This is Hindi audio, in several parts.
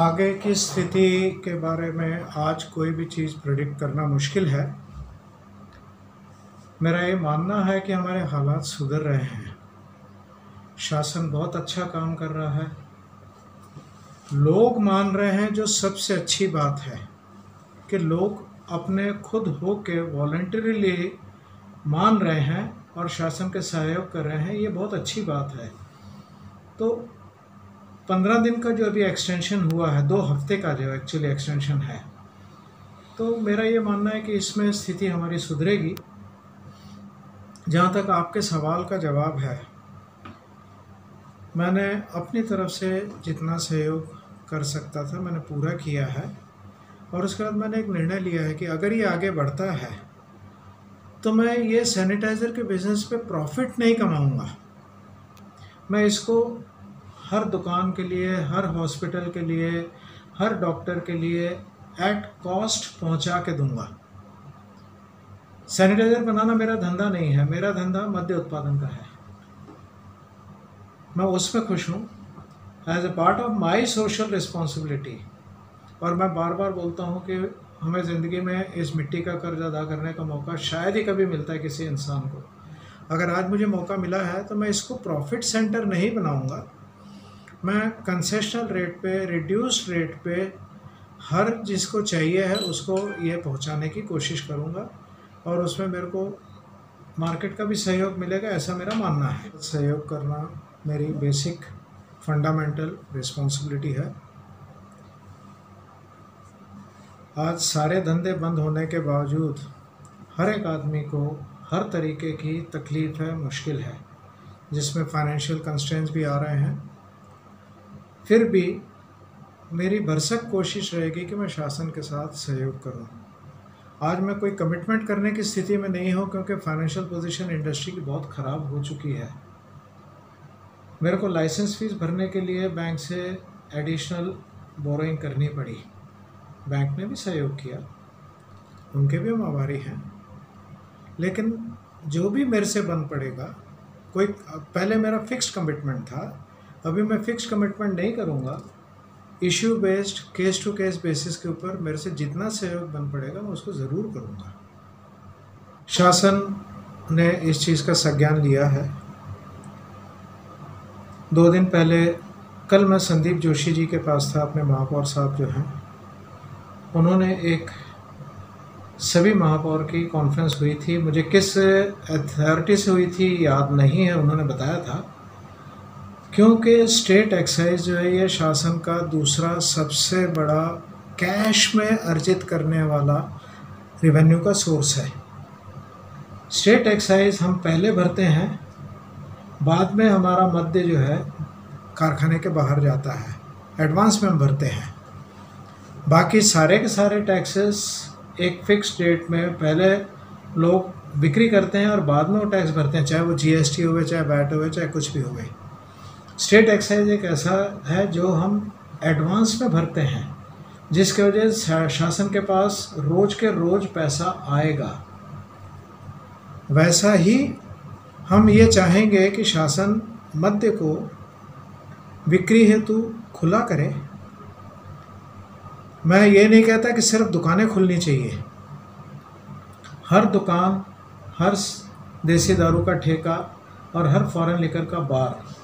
आगे की स्थिति के बारे में आज कोई भी चीज़ प्रेडिक्ट करना मुश्किल है। मेरा ये मानना है कि हमारे हालात सुधर रहे हैं। शासन बहुत अच्छा काम कर रहा है। लोग मान रहे हैं, जो सबसे अच्छी बात है कि लोग अपने खुद हो के वॉलंटरीली मान रहे हैं और शासन के सहयोग कर रहे हैं। ये बहुत अच्छी बात है। तो 15 दिन का जो अभी एक्सटेंशन हुआ है, 2 हफ्ते का जो एक्चुअली एक्सटेंशन है, तो मेरा ये मानना है कि इसमें स्थिति हमारी सुधरेगी। जहाँ तक आपके सवाल का जवाब है, मैंने अपनी तरफ से जितना सहयोग कर सकता था मैंने पूरा किया है। और उसके बाद मैंने एक निर्णय लिया है कि अगर ये आगे बढ़ता है तो मैं ये सैनिटाइज़र के बिज़नेस पे प्रॉफिट नहीं कमाऊँगा। मैं इसको हर दुकान के लिए, हर हॉस्पिटल के लिए, हर डॉक्टर के लिए एट कॉस्ट पहुंचा के दूंगा। सैनिटाइज़र बनाना मेरा धंधा नहीं है। मेरा धंधा मद्य उत्पादन का है। मैं उसमें खुश हूँ as a part of my social responsibility. और मैं बार बार बोलता हूँ कि हमें ज़िंदगी में इस मिट्टी का कर्ज अदा करने का मौका शायद ही कभी मिलता है किसी इंसान को। अगर आज मुझे मौका मिला है तो मैं इसको प्रॉफिट सेंटर नहीं बनाऊँगा। मैं कंसेशनल रेट पे, रिड्यूस्ड रेट पे हर जिसको चाहिए है उसको ये पहुंचाने की कोशिश करूंगा। और उसमें मेरे को मार्केट का भी सहयोग मिलेगा, ऐसा मेरा मानना है। सहयोग करना मेरी बेसिक फंडामेंटल रिस्पॉन्सिबिलिटी है। आज सारे धंधे बंद होने के बावजूद हर एक आदमी को हर तरीके की तकलीफ़ है, मुश्किल है, जिसमें फाइनेंशियल कंस्ट्रेंट्स भी आ रहे हैं। फिर भी मेरी भरसक कोशिश रहेगी कि मैं शासन के साथ सहयोग करूं। आज मैं कोई कमिटमेंट करने की स्थिति में नहीं हूं, क्योंकि फाइनेंशियल पोजीशन इंडस्ट्री की बहुत ख़राब हो चुकी है। मेरे को लाइसेंस फीस भरने के लिए बैंक से एडिशनल बोरोइंग करनी पड़ी। बैंक ने भी सहयोग किया, उनके भी हम आभारी हैं। लेकिन जो भी मेरे से बन पड़ेगा, कोई पहले मेरा फिक्स्ड कमिटमेंट था, अभी मैं फिक्स्ड कमिटमेंट नहीं करूँगा। Issue based, case to case basis के ऊपर मेरे से जितना सहयोग बन पड़ेगा मैं उसको ज़रूर करूँगा। शासन ने इस चीज़ का संज्ञान लिया है। 2 दिन पहले, कल मैं संदीप जोशी जी के पास था, अपने महापौर साहब जो हैं, उन्होंने एक सभी महापौर की कॉन्फ्रेंस हुई थी। मुझे किस अथॉरिटी से हुई थी याद नहीं है, उन्होंने बताया था। क्योंकि स्टेट एक्साइज जो है ये शासन का दूसरा सबसे बड़ा कैश में अर्जित करने वाला रेवेन्यू का सोर्स है। स्टेट एक्साइज हम पहले भरते हैं, बाद में हमारा मद्य जो है कारखाने के बाहर जाता है, एडवांस में हम भरते हैं। बाकी सारे के सारे टैक्सेस एक फिक्स डेट में पहले लोग बिक्री करते हैं और बाद में वो टैक्स भरते हैं, चाहे वो जीएसटी हुए, चाहे वैट हुए, चाहे कुछ भी हुए। स्टेट एक्साइज एक ऐसा है जो हम एडवांस में भरते हैं, जिसके वजह से शासन के पास रोज के रोज पैसा आएगा। वैसा ही हम ये चाहेंगे कि शासन मद्य को बिक्री हेतु खुला करे। मैं ये नहीं कहता कि सिर्फ दुकानें खुलनी चाहिए। हर दुकान, हर देसी दारू का ठेका और हर फॉरेन लिकर का बार,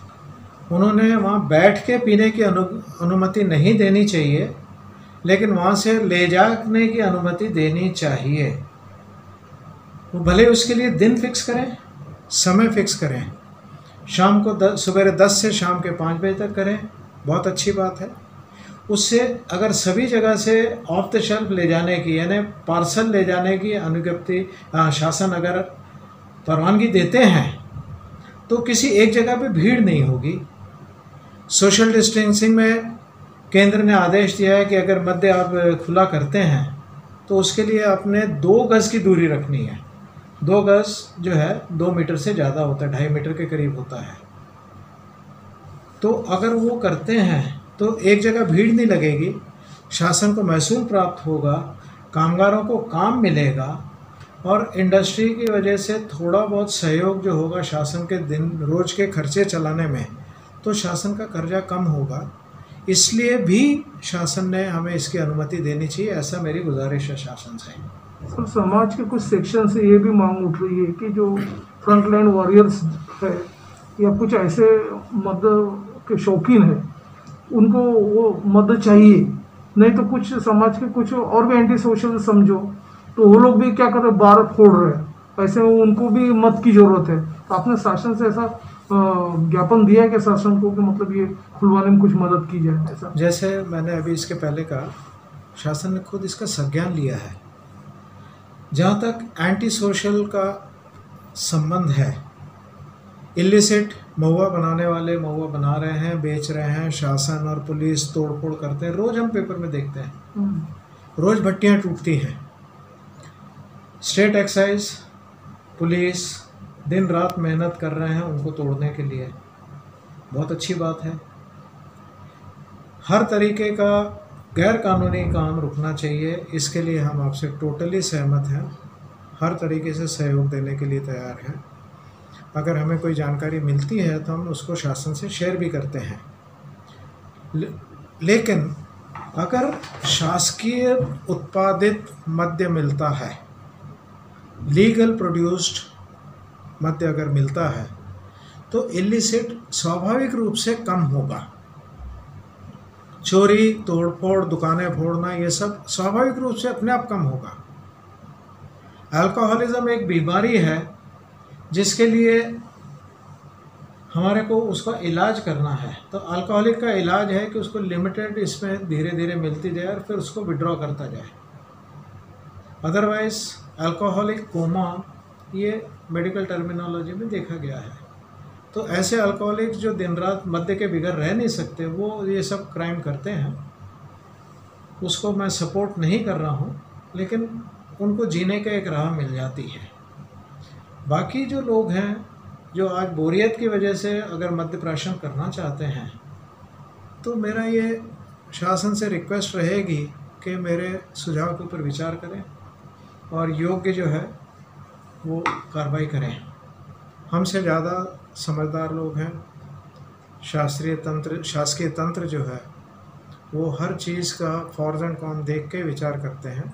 उन्होंने वहाँ बैठ के पीने की अनुमति नहीं देनी चाहिए, लेकिन वहाँ से ले जाने की अनुमति देनी चाहिए। वो भले उसके लिए दिन फिक्स करें, समय फिक्स करें, शाम को सुबह 10 से शाम के 5 बजे तक करें, बहुत अच्छी बात है। उससे अगर सभी जगह से ऑफ द शेल्फ ले जाने की, यानी पार्सल ले जाने की अनुज्ञप्ति शासन अगर परवानगी देते हैं, तो किसी एक जगह पे भीड़ नहीं होगी। सोशल डिस्टेंसिंग में केंद्र ने आदेश दिया है कि अगर मद्य आप खुला करते हैं तो उसके लिए अपने 2 गज की दूरी रखनी है। 2 गज जो है 2 मीटर से ज़्यादा होता है, 2.5 मीटर के करीब होता है। तो अगर वो करते हैं तो एक जगह भीड़ नहीं लगेगी, शासन को महसूल प्राप्त होगा, कामगारों को काम मिलेगा और इंडस्ट्री की वजह से थोड़ा बहुत सहयोग जो होगा शासन के दिन रोज के खर्चे चलाने में, तो शासन का कर्जा कम होगा। इसलिए भी शासन ने हमें इसकी अनुमति देनी चाहिए, ऐसा मेरी गुजारिश है शासन से। सर, समाज के कुछ सेक्शन से ये भी मांग उठ रही है कि जो फ्रंटलाइन वॉरियर्स है या कुछ ऐसे मदद के शौकीन है, उनको वो मदद चाहिए, नहीं तो कुछ समाज के कुछ और भी एंटी सोशल समझो तो वो लोग भी क्या कर रहे हैं, बार फोड़ रहे हैं, ऐसे में उनको भी मत की जरूरत है। तो आपने शासन से ऐसा ज्ञापन दिया है कि शासन को कि मतलब ये खुलवाने में कुछ मदद की जाए ऐसा? जैसे मैंने अभी इसके पहले कहा, शासन ने खुद इसका संज्ञान लिया है। जहाँ तक एंटी सोशल का संबंध है, इलिसिट महुआ बनाने वाले महुआ बना रहे हैं, बेच रहे हैं, शासन और पुलिस तोड़फोड़ करते हैं, रोज़ हम पेपर में देखते हैं, रोज़ भट्टियाँ टूटती हैं। स्टेट एक्साइज पुलिस दिन रात मेहनत कर रहे हैं उनको तोड़ने के लिए, बहुत अच्छी बात है। हर तरीके का गैर कानूनी काम रुकना चाहिए, इसके लिए हम आपसे टोटली सहमत हैं, हर तरीके से सहयोग देने के लिए तैयार हैं। अगर हमें कोई जानकारी मिलती है तो हम उसको शासन से शेयर भी करते हैं। लेकिन अगर शासकीय उत्पादित मद्य मिलता है, लीगल प्रोड्यूस्ड मद्य अगर मिलता है, तो इलिसिट स्वाभाविक रूप से कम होगा। चोरी, तोड़फोड़, दुकानें फोड़ना, ये सब स्वाभाविक रूप से अपने आप कम होगा। अल्कोहलिज्म एक बीमारी है जिसके लिए हमारे को उसका इलाज करना है। तो अल्कोहलिक का इलाज है कि उसको लिमिटेड इसमें धीरे धीरे मिलती जाए और फिर उसको विड्रॉ करता जाए। अदरवाइज अल्कोहलिक कोमा, ये मेडिकल टर्मिनोलॉजी में देखा गया है। तो ऐसे अल्कोहलिक्स जो दिन रात मद्य के बिगड़ रह नहीं सकते, वो ये सब क्राइम करते हैं, उसको मैं सपोर्ट नहीं कर रहा हूँ, लेकिन उनको जीने का एक राह मिल जाती है। बाकी जो लोग हैं जो आज बोरियत की वजह से अगर मद्य प्राशन करना चाहते हैं, तो मेरा ये शासन से रिक्वेस्ट रहेगी कि मेरे सुझाव के ऊपर विचार करें और योग्य जो है वो कार्रवाई करें। हमसे ज़्यादा समझदार लोग हैं, शासकीय तंत्र जो है वो हर चीज़ का फॉर्स एंड कॉन देख के विचार करते हैं।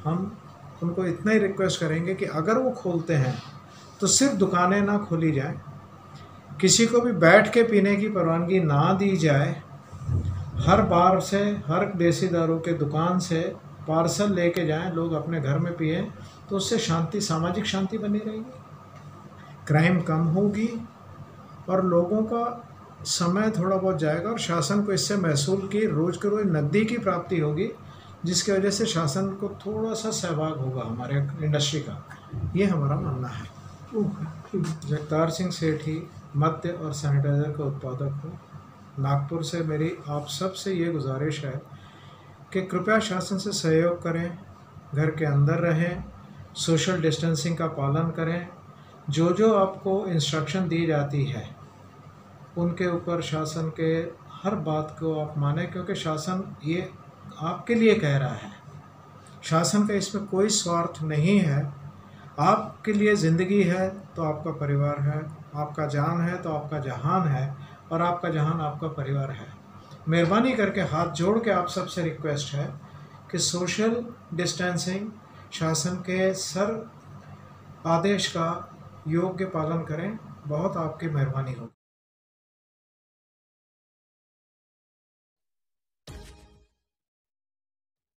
हम उनको इतना ही रिक्वेस्ट करेंगे कि अगर वो खोलते हैं तो सिर्फ दुकानें ना खोली जाए, किसी को भी बैठ के पीने की परवानगी ना दी जाए। हर बार से, हर देसी दारू के दुकान से पार्सल लेके जाएं, लोग अपने घर में पिएं, तो उससे शांति, सामाजिक शांति बनी रहेगी, क्राइम कम होगी और लोगों का समय थोड़ा बहुत जाएगा और शासन को इससे महसूल की रोज़ के रोज़ नकदी की प्राप्ति होगी, जिसकी वजह से शासन को थोड़ा सा सहभाग होगा हमारे इंडस्ट्री का। ये हमारा मानना है। जगतार सिंह सेठी, मद्य और सैनिटाइज़र का उत्पादक हूँ, नागपुर से। मेरी आप सब से ये गुजारिश है कि कृपया शासन से सहयोग करें, घर के अंदर रहें, सोशल डिस्टेंसिंग का पालन करें, जो जो आपको इंस्ट्रक्शन दी जाती है उनके ऊपर शासन के हर बात को आप माने, क्योंकि शासन ये आपके लिए कह रहा है। शासन का इसमें कोई स्वार्थ नहीं है। आपके लिए ज़िंदगी है तो आपका परिवार है, आपका जान है तो आपका जहान है, और आपका जहान आपका परिवार है। मेहरबानी करके हाथ जोड़ के आप सबसे रिक्वेस्ट है कि सोशल डिस्टेंसिंग, शासन के सर आदेश का योग्य पालन करें। बहुत आपकी मेहरबानी होगी।